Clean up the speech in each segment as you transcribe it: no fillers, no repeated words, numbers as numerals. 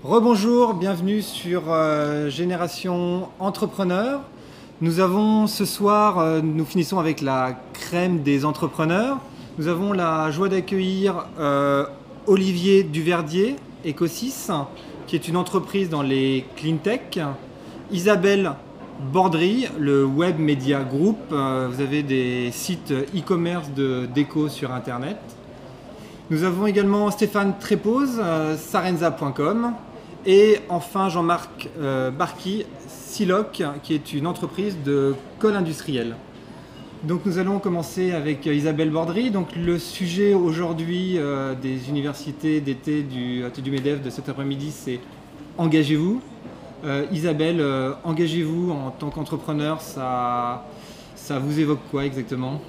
Rebonjour, bienvenue sur Génération Entrepreneur. Nous avons ce soir, nous finissons avec la crème des entrepreneurs. Nous avons la joie d'accueillir Olivier Duverdier, Ecosys, qui est une entreprise dans les clean tech. Isabelle Bordry, le Web Media Group. Vous avez des sites e-commerce d'éco sur Internet. Nous avons également Stéphane Trépose, Sarenza.com. Et enfin Jean-Marc Barki, Siloc, qui est une entreprise de colle industriel. Donc nous allons commencer avec Isabelle Bordry. Donc le sujet aujourd'hui des universités d'été du MEDEF de cet après-midi, c'est engagez-vous. Isabelle, engagez-vous en tant qu'entrepreneur, ça vous évoque quoi exactement ?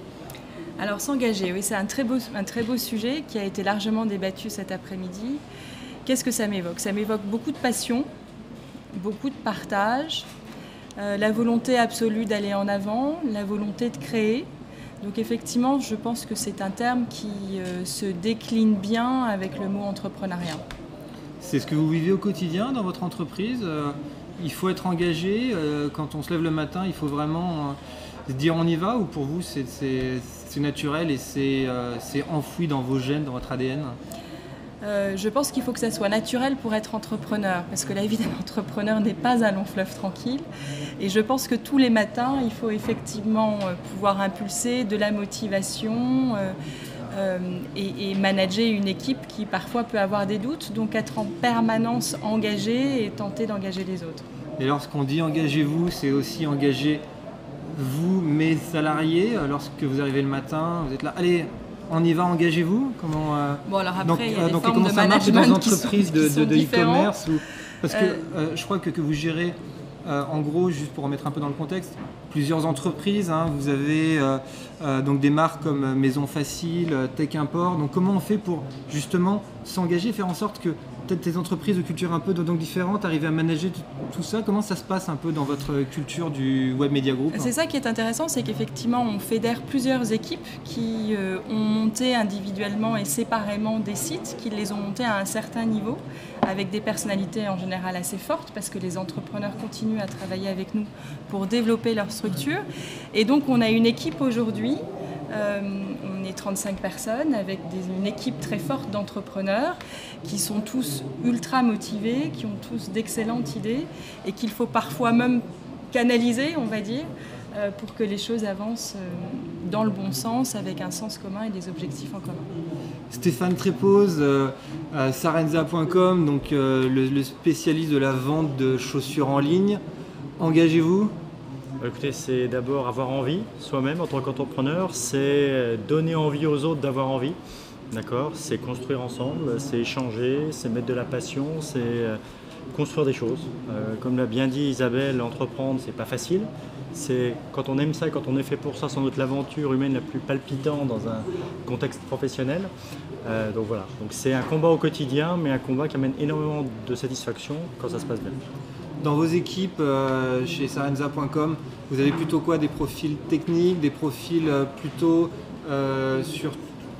Alors s'engager, oui, c'est un très beau sujet qui a été largement débattu cet après-midi. Qu'est-ce que ça m'évoque ? Ça m'évoque beaucoup de passion, beaucoup de partage, la volonté absolue d'aller en avant, la volonté de créer. Donc effectivement, je pense que c'est un terme qui se décline bien avec le mot entrepreneuriat. C'est ce que vous vivez au quotidien dans votre entreprise ? Il faut être engagé, quand on se lève le matin, il faut vraiment se dire on y va, ou pour vous c'est naturel et c'est enfoui dans vos gènes, dans votre ADN ? Je pense qu'il faut que ça soit naturel pour être entrepreneur, parce que la vie d'un entrepreneur n'est pas un long fleuve tranquille. Et je pense que tous les matins, il faut effectivement pouvoir impulser de la motivation et manager une équipe qui parfois peut avoir des doutes, donc être en permanence engagé et tenter d'engager les autres. Et lorsqu'on dit engagez-vous, c'est aussi engager vous, mes salariés, lorsque vous arrivez le matin, vous êtes là, allez, on y va, engagez-vous. Comment, bon, alors après, il y a des donc, formes comment de ça marche dans les entreprises de e-commerce Parce que je crois que vous gérez, en gros, juste pour remettre un peu dans le contexte, plusieurs entreprises. Vous avez donc des marques comme Maison Facile, Tech Import. Donc comment on fait pour justement s'engager, faire en sorte que peut-être des entreprises de culture un peu donc différentes arrivent à manager tout ça? Comment ça se passe un peu dans votre culture du Web Media Group? C'est ça qui est intéressant, c'est qu'effectivement on fédère plusieurs équipes qui ont monté individuellement et séparément des sites, qui les ont montés à un certain niveau, avec des personnalités en général assez fortes, parce que les entrepreneurs continuent à travailler avec nous pour développer leur structure. Et donc on a une équipe aujourd'hui, on est 35 personnes avec une équipe très forte d'entrepreneurs qui sont tous ultra motivés, qui ont tous d'excellentes idées et qu'il faut parfois même canaliser, on va dire, pour que les choses avancent dans le bon sens, avec un sens commun et des objectifs en commun. Stéphane Trépose, Sarenza.com, donc le spécialiste de la vente de chaussures en ligne. Engagez-vous? Écoutez, c'est d'abord avoir envie soi-même en tant qu'entrepreneur, c'est donner envie aux autres d'avoir envie, d'accord ? C'est construire ensemble, c'est échanger, c'est mettre de la passion, c'est construire des choses. Comme l'a bien dit Isabelle, entreprendre, c'est pas facile. C'est quand on aime ça et quand on est fait pour ça, sans doute l'aventure humaine la plus palpitante dans un contexte professionnel. Donc voilà, donc c'est un combat au quotidien, mais un combat qui amène énormément de satisfaction quand ça se passe bien. Dans vos équipes, chez Sarenza.com, vous avez plutôt quoi? Des profils techniques, des profils plutôt sur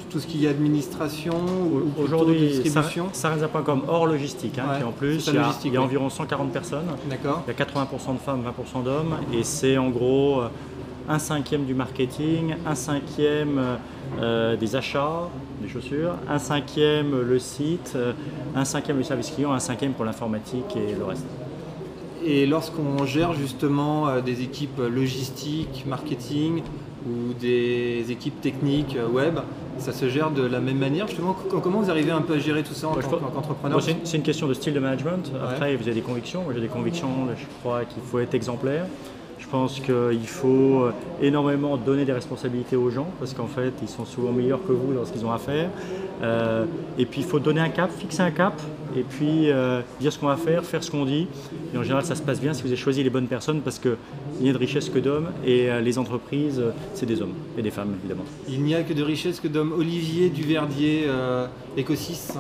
tout ce qui est administration ou aujourd'hui distribution? Sarenza.com hors logistique, qui en plus, il y a environ 140 personnes. D'accord. Il y a 80% de femmes, 20% d'hommes, et c'est en gros un cinquième du marketing, un cinquième des achats, des chaussures, un cinquième le site, un cinquième le service client, un cinquième pour l'informatique et le reste. Et lorsqu'on gère justement des équipes logistiques, marketing ou des équipes techniques web, ça se gère de la même manière justement? Comment vous arrivez un peu à gérer tout ça en tant qu'entrepreneur? C'est une question de style de management. Après, vous avez des convictions. Moi, j'ai des convictions. Je crois qu'il faut être exemplaire. Je pense qu'il faut énormément donner des responsabilités aux gens parce qu'en fait, ils sont souvent meilleurs que vous dans ce qu'ils ont à faire. Et puis, il faut donner un cap, fixer un cap et puis dire ce qu'on va faire ce qu'on dit. Et en général, ça se passe bien si vous avez choisi les bonnes personnes parce qu'il n'y a de richesse que d'hommes et les entreprises, c'est des hommes et des femmes, évidemment. Il n'y a que de richesse que d'hommes. Olivier Duverdier, Ecosys.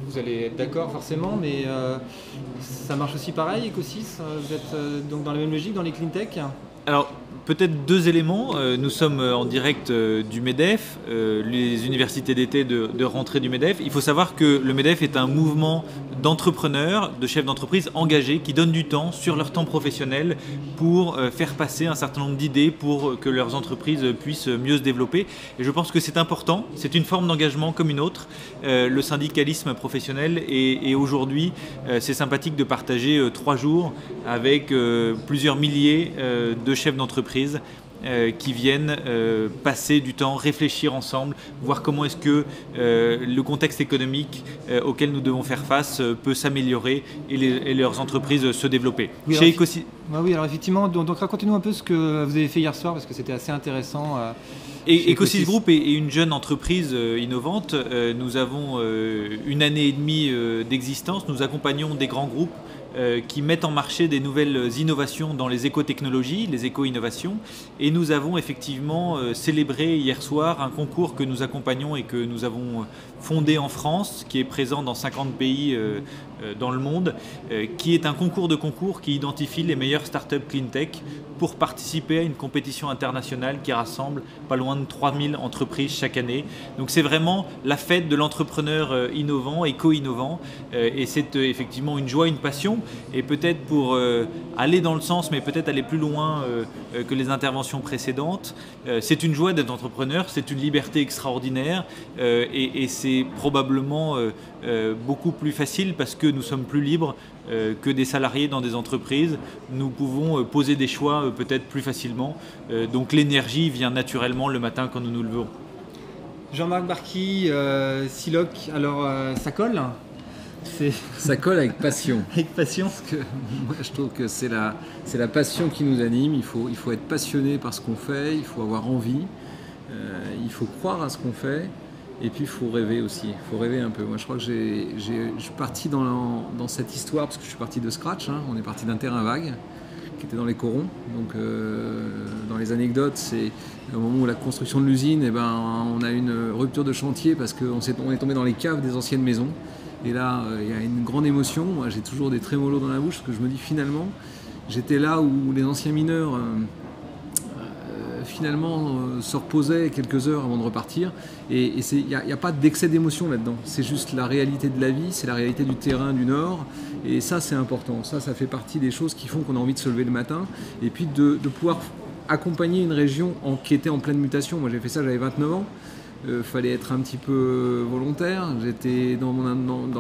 Vous allez être d'accord forcément, mais ça marche aussi pareil, Ecosys. Vous êtes donc dans la même logique dans les clean tech? Alors, peut-être deux éléments. Nous sommes en direct du MEDEF, les universités d'été de rentrée du MEDEF. Il faut savoir que le MEDEF est un mouvement d'entrepreneurs, de chefs d'entreprise engagés qui donnent du temps sur leur temps professionnel pour faire passer un certain nombre d'idées pour que leurs entreprises puissent mieux se développer. Et je pense que c'est important, c'est une forme d'engagement comme une autre, le syndicalisme professionnel. Et aujourd'hui, c'est sympathique de partager 3 jours avec plusieurs milliers de chefs d'entreprise qui viennent passer du temps, réfléchir ensemble, voir comment est-ce que le contexte économique auquel nous devons faire face peut s'améliorer et leurs entreprises se développer. Oui, Chez Ecosys... oui, alors effectivement, donc racontez-nous un peu ce que vous avez fait hier soir parce que c'était assez intéressant. Ecosys Group est une jeune entreprise innovante. Nous avons 1 année et demie d'existence. Nous accompagnons des grands groupes qui mettent en marché des nouvelles innovations dans les écotechnologies, les éco-innovations. Et nous avons effectivement célébré hier soir un concours que nous accompagnons et que nous avons fondé en France, qui est présent dans 50 pays dans le monde, qui est un concours de concours qui identifie les meilleures startups clean tech pour participer à une compétition internationale qui rassemble pas loin de 3000 entreprises chaque année. Donc c'est vraiment la fête de l'entrepreneur innovant, éco-innovant, et c'est effectivement une joie, une passion, et peut-être pour aller dans le sens, mais peut-être aller plus loin que les interventions précédentes. C'est une joie d'être entrepreneur, c'est une liberté extraordinaire, et c'est probablement beaucoup plus facile parce que nous sommes plus libres que des salariés dans des entreprises. Nous pouvons poser des choix peut-être plus facilement. Donc l'énergie vient naturellement le matin quand nous nous levons. Jean-Marc Barqui, Siloc, alors ça colle? Ça colle avec passion. Avec passion. Parce que moi, je trouve que c'est la passion qui nous anime. Il faut être passionné par ce qu'on fait, il faut avoir envie, il faut croire à ce qu'on fait. Et puis il faut rêver aussi, il faut rêver un peu. Moi je crois que je suis parti dans cette histoire parce que je suis parti de scratch, hein. On est parti d'un terrain vague qui était dans les corons. Donc dans les anecdotes, c'est au moment où la construction de l'usine, eh ben, on a une rupture de chantier parce qu'on est tombé dans les caves des anciennes maisons. Et là, il y a une grande émotion. Moi j'ai toujours des trémolos dans la bouche parce que je me dis finalement, j'étais là où les anciens mineurs... finalement se reposaient quelques heures avant de repartir et il n'y a pas d'excès d'émotion là-dedans, c'est juste la réalité de la vie, c'est la réalité du terrain du Nord et ça c'est important, ça fait partie des choses qui font qu'on a envie de se lever le matin et puis de pouvoir accompagner une région qui était en pleine mutation. Moi j'ai fait ça, j'avais 29 ans. Fallait être un petit peu volontaire. J'étais dans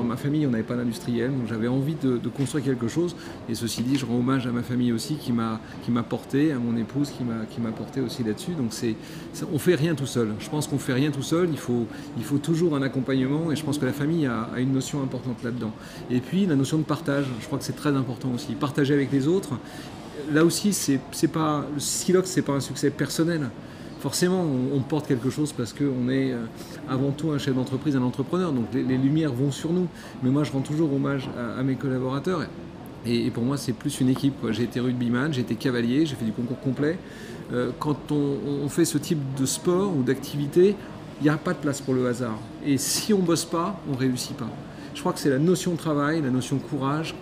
ma famille, on n'avait pas d'industriel, donc j'avais envie de construire quelque chose. Et ceci dit, je rends hommage à ma famille aussi qui m'a porté, à mon épouse qui m'a porté aussi là-dessus. Donc on fait rien tout seul. Je pense qu'on fait rien tout seul. Il faut toujours un accompagnement et je pense que la famille a une notion importante là-dedans. Et puis la notion de partage, je crois que c'est très important aussi. Partager avec les autres. Là aussi, le Siloc, c'est pas un succès personnel. Forcément, on porte quelque chose parce qu'on est avant tout un chef d'entreprise, un entrepreneur, donc les lumières vont sur nous. Mais moi, je rends toujours hommage à mes collaborateurs. Et pour moi, c'est plus une équipe. J'ai été rugbyman, j'ai été cavalier, j'ai fait du concours complet. Quand on fait ce type de sport ou d'activité, il n'y a pas de place pour le hasard. Et si on ne bosse pas, on ne réussit pas. Je crois que c'est la notion de travail, la notion courage,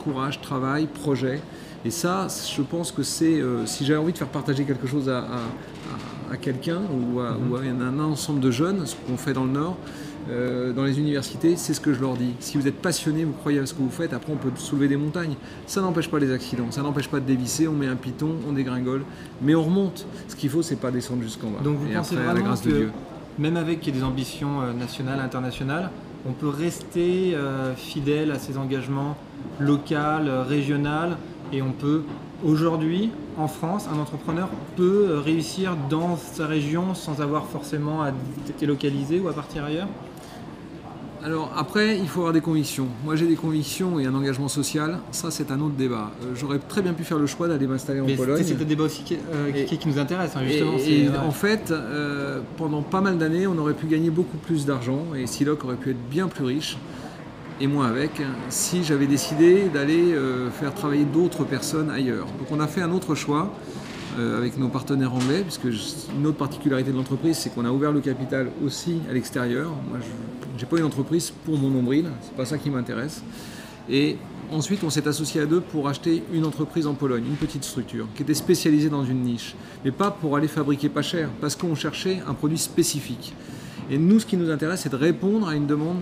travail, projet. Et ça, je pense que c'est, si j'avais envie de faire partager quelque chose à quelqu'un ou à un ensemble de jeunes, ce qu'on fait dans le Nord, dans les universités, c'est ce que je leur dis. Si vous êtes passionné, vous croyez à ce que vous faites, après on peut soulever des montagnes. Ça n'empêche pas les accidents, ça n'empêche pas de dévisser, on met un piton, on dégringole, mais on remonte. Ce qu'il faut, c'est pas descendre jusqu'en bas. Donc vous pensez après, vraiment la grâce que, de Dieu. même avec des ambitions nationales, internationales, on peut rester fidèle à ses engagements locaux, régionaux, et on peut, aujourd'hui, en France, un entrepreneur peut réussir dans sa région sans avoir forcément à délocaliser ou à partir ailleurs? Alors après, il faut avoir des convictions. Moi j'ai des convictions et un engagement social, ça c'est un autre débat. J'aurais très bien pu faire le choix d'aller m'installer en Pologne. C'est un débat aussi qui nous intéresse, hein, justement. En fait, pendant pas mal d'années, on aurait pu gagner beaucoup plus d'argent et Siloc aurait pu être bien plus riche, et moi avec, si j'avais décidé d'aller faire travailler d'autres personnes ailleurs. Donc on a fait un autre choix avec nos partenaires anglais, puisque une autre particularité de l'entreprise, c'est qu'on a ouvert le capital aussi à l'extérieur. Moi, j'ai pas une entreprise pour mon nombril, c'est pas ça qui m'intéresse. Et ensuite, on s'est associé à deux pour acheter une entreprise en Pologne, une petite structure, qui était spécialisée dans une niche, mais pas pour aller fabriquer pas cher, parce qu'on cherchait un produit spécifique. Et nous, ce qui nous intéresse, c'est de répondre à une demande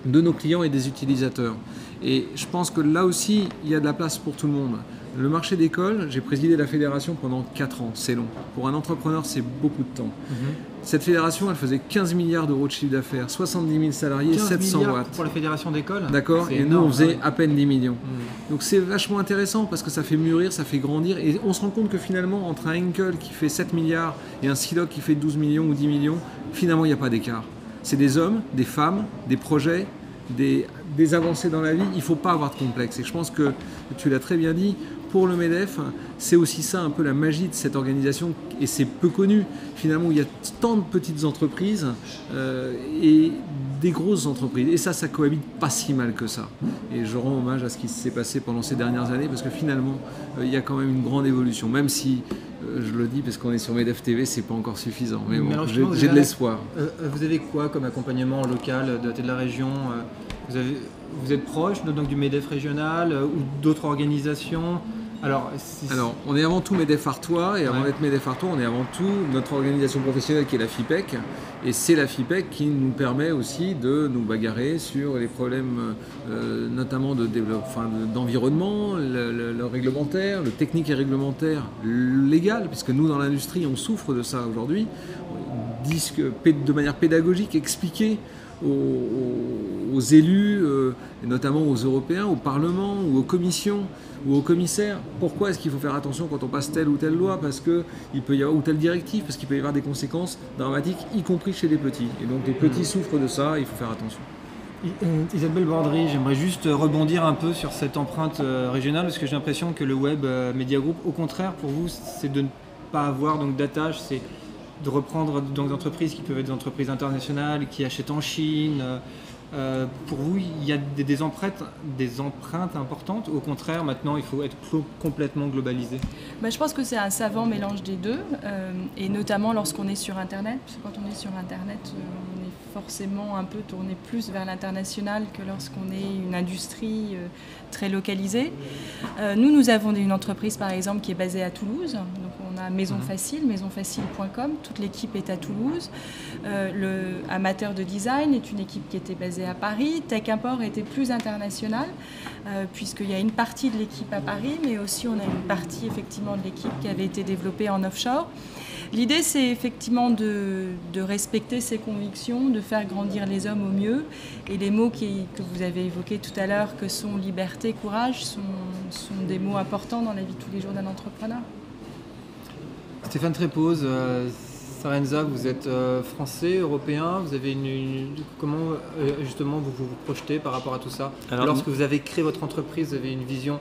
de nos clients et des utilisateurs. Et je pense que là aussi, il y a de la place pour tout le monde. Le marché d'école, j'ai présidé la fédération pendant 4 ans, c'est long. Pour un entrepreneur, c'est beaucoup de temps. Cette fédération, elle faisait 15 milliards d'euros de chiffre d'affaires, 70 000 salariés, 700 watts. Pour la fédération d'école. D'accord. Et nous, on faisait à peine 10 millions. Donc c'est vachement intéressant parce que ça fait mûrir, ça fait grandir. Et on se rend compte que finalement, entre un Henkel qui fait 7 milliards et un Siloc qui fait 12 millions ou 10 millions, finalement, il n'y a pas d'écart. C'est des hommes, des femmes, des projets, des avancées dans la vie. Il ne faut pas avoir de complexe. Et je pense que tu l'as très bien dit, pour le MEDEF, c'est aussi ça un peu la magie de cette organisation, et c'est peu connu finalement, où il y a tant de petites entreprises et des grosses entreprises, et ça cohabite pas si mal que ça. Et je rends hommage à ce qui s'est passé pendant ces dernières années, parce que finalement il y a quand même une grande évolution, même si je le dis parce qu'on est sur MEDEF TV, c'est pas encore suffisant, mais bon, j'ai de l'espoir. Vous avez quoi comme accompagnement local de la région? Vous êtes proche donc du MEDEF régional ou d'autres organisations? Alors, on est avant tout MEDEF Artois, et avant d'être MEDEF Artois, on est avant tout notre organisation professionnelle qui est la FIPEC, et c'est la FIPEC qui nous permet aussi de nous bagarrer sur les problèmes notamment d'environnement, le réglementaire, le technique et réglementaire légal, puisque nous dans l'industrie on souffre de ça aujourd'hui, de manière pédagogique, expliquer aux élus, et notamment aux Européens, au Parlement ou aux commissions ou aux commissaires, pourquoi est-ce qu'il faut faire attention quand on passe telle ou telle loi, parce qu'il peut y avoir, ou telle directive, parce qu'il peut y avoir des conséquences dramatiques, y compris chez les petits. Et donc les petits souffrent de ça, il faut faire attention. Isabelle Bordry, j'aimerais juste rebondir un peu sur cette empreinte régionale, parce que j'ai l'impression que le Web Media Group, au contraire, pour vous, c'est de ne pas avoir d'attache, c'est de reprendre des entreprises qui peuvent être des entreprises internationales, qui achètent en Chine. Pour vous, il y a des empreintes importantes. Au contraire, maintenant, il faut être complètement globalisé. Je pense que c'est un savant mélange des deux, et notamment lorsqu'on est sur Internet. Parce que quand on est sur Internet, on est forcément un peu tourné plus vers l'international que lorsqu'on est une industrie très localisée. Nous avons une entreprise, par exemple, qui est basée à Toulouse. Donc, on a Maison Facile, maisonfacile.com. Toute l'équipe est à Toulouse. Le Amateur de Design est une équipe qui était basée à Paris. Tech Import était plus international, puisqu'il y a une partie de l'équipe à Paris, mais aussi on a une partie effectivement de l'équipe qui avait été développée en offshore. L'idée, c'est effectivement de respecter ses convictions, de faire grandir les hommes au mieux. Et les mots que vous avez évoqués tout à l'heure, que sont liberté, courage, sont des mots importants dans la vie de tous les jours d'un entrepreneur. Stéphane Trépose, Sarenza, vous êtes français, européen, vous avez comment justement vous vous projetez par rapport à tout ça? Lorsque vous avez créé votre entreprise, vous avez une vision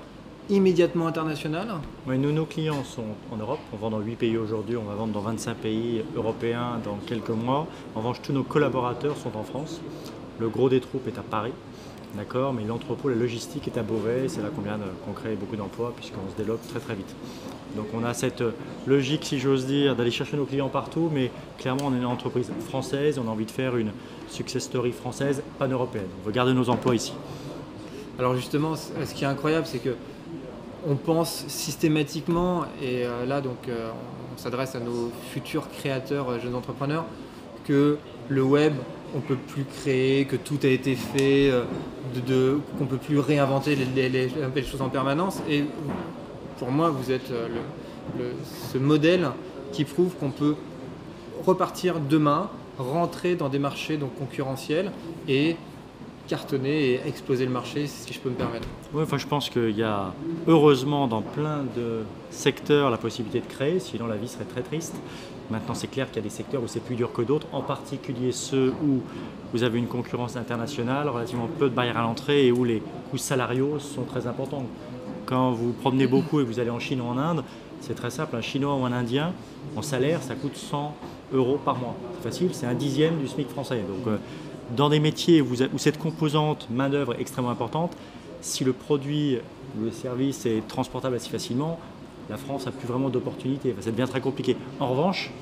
immédiatement internationale? Oui, nos clients sont en Europe, on vend dans 8 pays aujourd'hui, on va vendre dans 25 pays européens dans quelques mois. En revanche, tous nos collaborateurs sont en France, le gros des troupes est à Paris, d'accord, mais l'entrepôt, la logistique est à Beauvais, c'est là qu'on crée beaucoup d'emplois puisqu'on se développe très très vite. Donc on a cette logique, si j'ose dire, d'aller chercher nos clients partout, mais clairement on est une entreprise française, on a envie de faire une success story française, pan-européenne. On veut garder nos emplois ici. Alors justement, ce qui est incroyable, c'est que on pense systématiquement, et là donc on s'adresse à nos futurs créateurs, jeunes entrepreneurs, que le web, on ne peut plus créer, que tout a été fait, qu'on ne peut plus réinventer les choses en permanence. Et pour moi, vous êtes ce modèle qui prouve qu'on peut repartir demain, rentrer dans des marchés donc concurrentiels et cartonner et exploser le marché, si je peux me permettre. Ouais, enfin, je pense qu'il y a heureusement dans plein de secteurs la possibilité de créer, sinon la vie serait très triste. Maintenant, c'est clair qu'il y a des secteurs où c'est plus dur que d'autres, en particulier ceux où vous avez une concurrence internationale, relativement peu de barrières à l'entrée et où les coûts salariaux sont très importants. Quand vous promenez beaucoup et que vous allez en Chine ou en Inde, c'est très simple, un Chinois ou un Indien, en salaire, ça coûte 100 € par mois. C'est facile, c'est un dixième du SMIC français. Donc, dans des métiers où cette composante main-d'œuvre est extrêmement importante, si le produit ou le service est transportable assez facilement, la France n'a plus vraiment d'opportunités. Enfin, ça devient très compliqué. En revanche,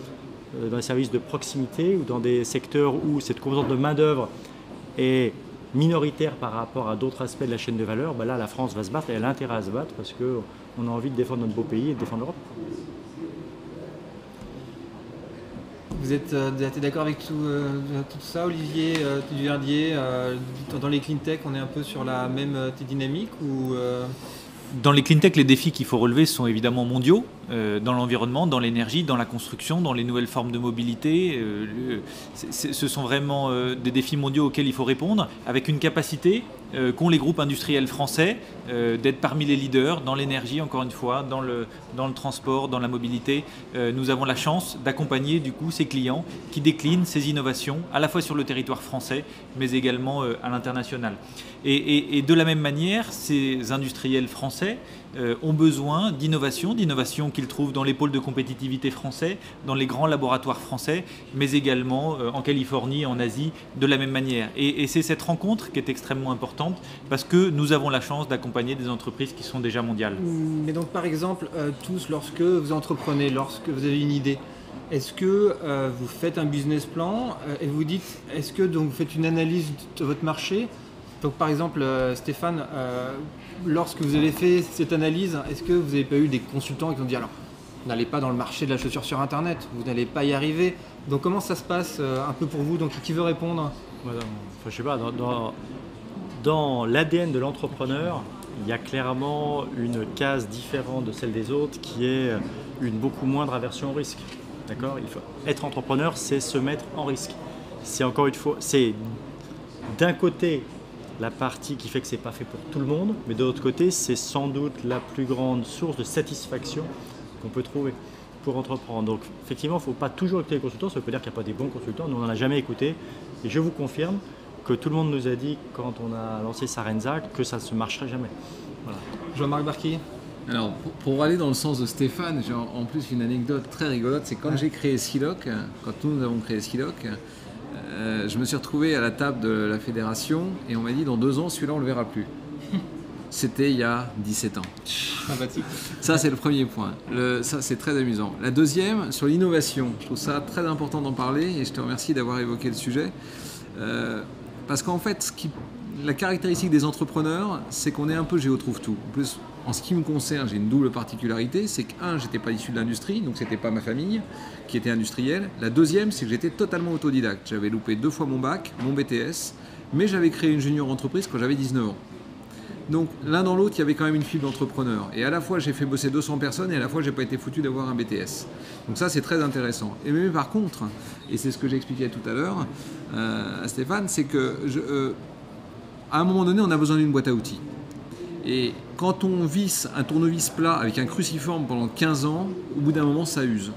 dans les services de proximité ou dans des secteurs où cette composante de main-d'œuvre est minoritaire par rapport à d'autres aspects de la chaîne de valeur, ben là, la France va se battre et elle a intérêt à se battre parce qu'on a envie de défendre notre beau pays et de défendre l'Europe. Vous êtes d'accord avec tout ça, Olivier Duverdier? Dans les clean tech, on est un peu sur la même dynamique ou Dans les clean tech, les défis qu'il faut relever sont évidemment mondiaux, dans l'environnement, dans l'énergie, dans la construction, dans les nouvelles formes de mobilité. Ce sont vraiment des défis mondiaux auxquels il faut répondre, avec une capacité qu'ont les groupes industriels français d'être parmi les leaders dans l'énergie, encore une fois, dans le transport, dans la mobilité. Nous avons la chance d'accompagner du coup ces clients qui déclinent ces innovations à la fois sur le territoire français, mais également à l'international. Et de la même manière, ces industriels français ont besoin d'innovation qu'ils trouvent dans les pôles de compétitivité français, dans les grands laboratoires français, mais également en Californie, en Asie, de la même manière. Et c'est cette rencontre qui est extrêmement importante parce que nous avons la chance d'accompagner des entreprises qui sont déjà mondiales. Mais donc par exemple, tous, lorsque vous entreprenez, lorsque vous avez une idée, est-ce que vous faites un business plan et vous dites, est-ce que donc, vous faites une analyse de votre marché? Donc par exemple, Stéphane, lorsque vous avez fait cette analyse, est-ce que vous n'avez pas eu des consultants qui ont dit alors, n'allez pas dans le marché de la chaussure sur Internet, vous n'allez pas y arriver. Donc comment ça se passe un peu pour vous? Donc qui veut répondre? Enfin, je sais pas, dans l'ADN de l'entrepreneur, il y a clairement une case différente de celle des autres qui est une beaucoup moindre aversion au risque. D'accord? Être entrepreneur, c'est se mettre en risque. C'est encore une fois, c'est d'un côté la partie qui fait que c'est pas fait pour tout le monde, mais de l'autre côté, c'est sans doute la plus grande source de satisfaction qu'on peut trouver pour entreprendre. Donc effectivement, il ne faut pas toujours écouter les consultants, ça ne veut pas dire qu'il n'y a pas des bons consultants, nous on n'en a jamais écouté, et je vous confirme que tout le monde nous a dit quand on a lancé Sarenza que ça ne se marcherait jamais. Voilà. Jean-Marc Barquier. Alors, pour aller dans le sens de Stéphane, j'ai en plus une anecdote très rigolote, c'est quand j'ai créé Skiloc, quand nous avons créé Skiloc, je me suis retrouvé à la table de la fédération et on m'a dit dans 2 ans, celui-là on ne le verra plus. C'était il y a 17 ans. Sympathique. Ça, c'est le premier point. Ça, c'est très amusant. La deuxième, sur l'innovation. Je trouve ça très important d'en parler et je te remercie d'avoir évoqué le sujet. Parce qu'en fait, la caractéristique des entrepreneurs, c'est qu'on est un peu géotrouve-tout. En plus, en ce qui me concerne, j'ai une double particularité. C'est que, j'étais pas issu de l'industrie, donc c'était pas ma famille qui était industrielle. La deuxième, c'est que j'étais totalement autodidacte. J'avais loupé 2 fois mon bac, mon BTS, mais j'avais créé une junior entreprise quand j'avais 19 ans. Donc l'un dans l'autre, il y avait quand même une fibre d'entrepreneur. Et à la fois, j'ai fait bosser 200 personnes et à la fois, j'ai pas été foutu d'avoir un BTS. Donc ça, c'est très intéressant. Et mais par contre, et c'est ce que j'expliquais tout à l'heure à Stéphane, c'est que à un moment donné, on a besoin d'une boîte à outils. Et quand on visse un tournevis plat avec un cruciforme pendant 15 ans, au bout d'un moment, ça use.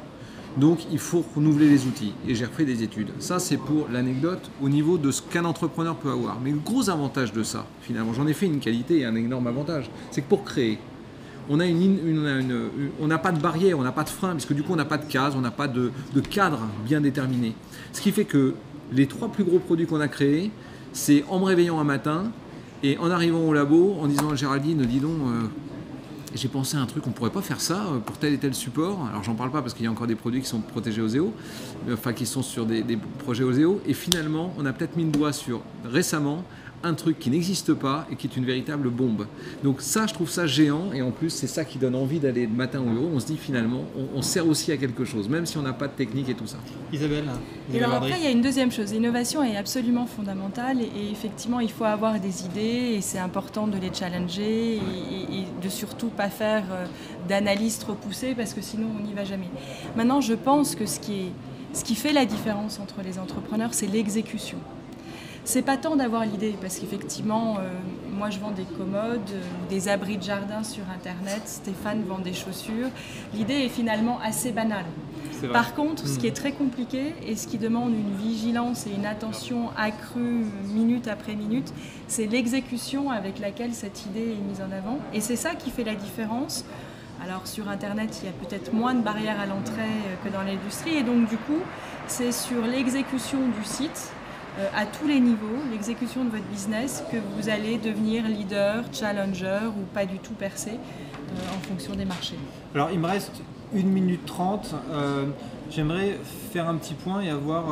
Donc il faut renouveler les outils. Et j'ai refait des études. Ça, c'est pour l'anecdote au niveau de ce qu'un entrepreneur peut avoir. Mais le gros avantage de ça, finalement, j'en ai fait une qualité et un énorme avantage, c'est que pour créer, on n'a pas de barrière, on n'a pas de frein, parce que du coup, on n'a pas de case, on n'a pas de cadre bien déterminé. Ce qui fait que les 3 plus gros produits qu'on a créés, c'est en me réveillant un matin et en arrivant au labo, en disant à Géraldine, dis donc, j'ai pensé à un truc, on ne pourrait pas faire ça pour tel et tel support. Alors j'en parle pas parce qu'il y a encore des produits qui sont protégés OSEO, enfin qui sont sur des projets OSEO. Et finalement, on a peut-être mis le doigt sur récemment un truc qui n'existe pas et qui est une véritable bombe. Donc ça, je trouve ça géant et en plus, c'est ça qui donne envie d'aller le matin au bureau. On se dit finalement, on sert aussi à quelque chose, même si on n'a pas de technique et tout ça. Isabelle. Et alors après, il y a une deuxième chose. L'innovation est absolument fondamentale et effectivement, il faut avoir des idées et c'est important de les challenger et de surtout pas faire d'analyse trop poussée parce que sinon, on n'y va jamais. Maintenant, je pense que ce qui fait la différence entre les entrepreneurs, c'est l'exécution. c'est pas tant d'avoir l'idée, parce qu'effectivement, moi je vends des commodes ou des abris de jardin sur Internet, Stéphane vend des chaussures. L'idée est finalement assez banale. Par contre, ce qui est très compliqué et ce qui demande une vigilance et une attention accrue minute après minute, c'est l'exécution avec laquelle cette idée est mise en avant. Et c'est ça qui fait la différence. Alors sur Internet, il y a peut-être moins de barrières à l'entrée que dans l'industrie. Et donc du coup, c'est sur l'exécution du site, à tous les niveaux, l'exécution de votre business, que vous allez devenir leader, challenger ou pas du tout percer en fonction des marchés. Alors il me reste 1 minute 30. J'aimerais faire un petit point et avoir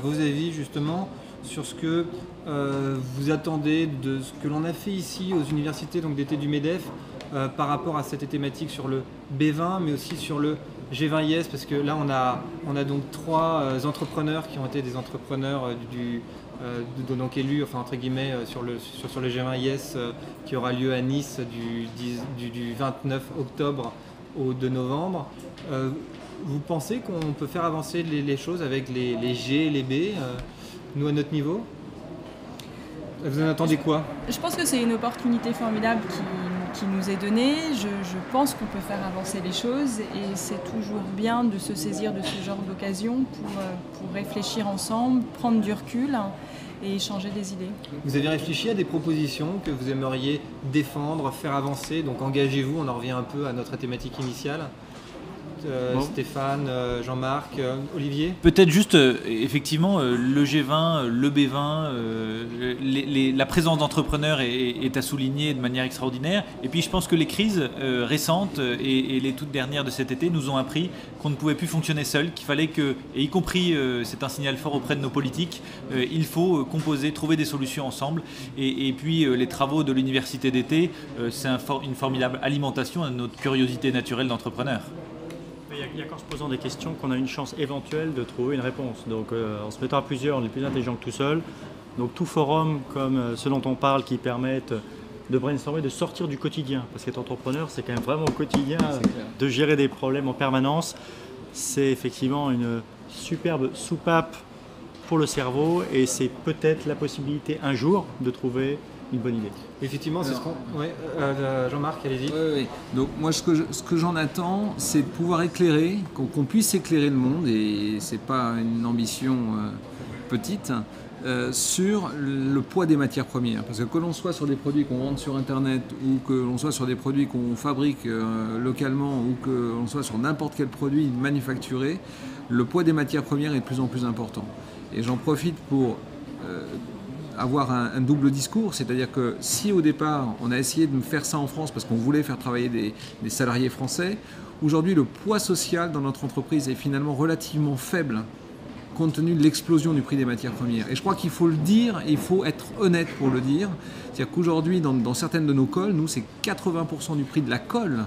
vos avis justement sur ce que vous attendez de ce que l'on a fait ici aux universités d'été du MEDEF par rapport à cette thématique sur le B20 mais aussi sur le G20IS, parce que là on a donc 3 entrepreneurs qui ont été des entrepreneurs donc élus enfin, entre guillemets sur le G20IS qui aura lieu à Nice du 29 octobre au 2 novembre. Vous pensez qu'on peut faire avancer les choses avec les G et les B, nous à notre niveau? Vous en attendez quoi? Je pense que c'est une opportunité formidable qui nous est donnée. Je pense qu'on peut faire avancer les choses et c'est toujours bien de se saisir de ce genre d'occasion pour réfléchir ensemble, prendre du recul et échanger des idées. Vous avez réfléchi à des propositions que vous aimeriez défendre, faire avancer, donc engagez-vous, on en revient un peu à notre thématique initiale. Stéphane, Jean-Marc, Olivier? Peut-être juste, effectivement, le G20, le B20, la présence d'entrepreneurs est à souligner de manière extraordinaire. Et puis je pense que les crises récentes et les toutes dernières de cet été nous ont appris qu'on ne pouvait plus fonctionner seul, qu'il fallait que, et y compris c'est un signal fort auprès de nos politiques, il faut composer, trouver des solutions ensemble. Et puis les travaux de l'université d'été, c'est une formidable alimentation à notre curiosité naturelle d'entrepreneur. Il n'y a qu'en se posant des questions qu'on a une chance éventuelle de trouver une réponse. Donc en se mettant à plusieurs, on est plus intelligent que tout seul. Donc tout forum comme ceux dont on parle qui permettent de brainstormer, de sortir du quotidien. Parce qu'être entrepreneur, c'est quand même vraiment au quotidien de gérer des problèmes en permanence. C'est effectivement une superbe soupape pour le cerveau et c'est peut-être la possibilité un jour de trouver une bonne idée. Effectivement, c'est ce qu'on... Jean-Marc, allez-y. Oui. Donc moi, ce que j'en attends, c'est de pouvoir éclairer, qu'on puisse éclairer le monde, et c'est pas une ambition petite, sur le poids des matières premières. Parce que l'on soit sur des produits qu'on vende sur Internet, ou que l'on soit sur des produits qu'on fabrique localement, ou que l'on soit sur n'importe quel produit manufacturé, le poids des matières premières est de plus en plus important. Et j'en profite pour avoir un double discours, c'est-à-dire que si au départ on a essayé de faire ça en France parce qu'on voulait faire travailler des salariés français, aujourd'hui le poids social dans notre entreprise est finalement relativement faible compte tenu de l'explosion du prix des matières premières. Et je crois qu'il faut le dire et il faut être honnête pour le dire. C'est-à-dire qu'aujourd'hui dans certaines de nos colles, nous c'est 80% du prix de la colle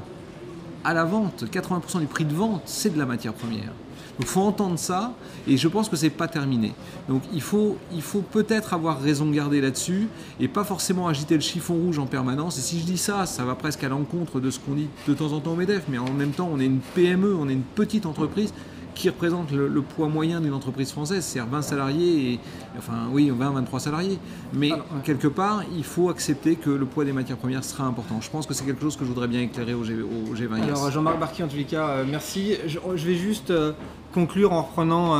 à la vente, 80% du prix de vente c'est de la matière première. Donc il faut entendre ça, et je pense que c'est pas terminé. Donc il faut peut-être avoir raison gardée là-dessus, et pas forcément agiter le chiffon rouge en permanence. Et si je dis ça, ça va presque à l'encontre de ce qu'on dit de temps en temps au MEDEF, mais en même temps on est une PME, on est une petite entreprise qui représente le poids moyen d'une entreprise française, c'est-à-dire 20 salariés, 23 salariés. Mais quelque part, il faut accepter que le poids des matières premières sera important. Je pense que c'est quelque chose que je voudrais bien éclairer au G20. Alors Jean-Marc Barquier, en tous les cas, merci. Je vais juste conclure en reprenant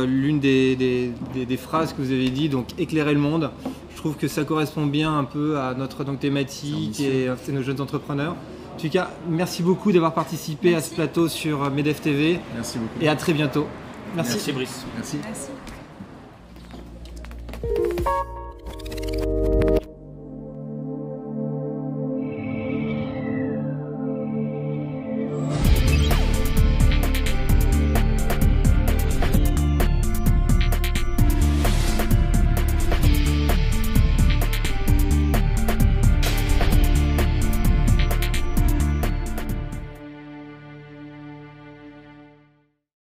l'une des phrases que vous avez dit, donc éclairer le monde. Je trouve que ça correspond bien un peu à notre thématique et à nos jeunes entrepreneurs. En tout cas, merci beaucoup d'avoir participé à ce plateau sur MEDEF TV. Merci beaucoup. Et à très bientôt. Merci Brice. Merci. Merci.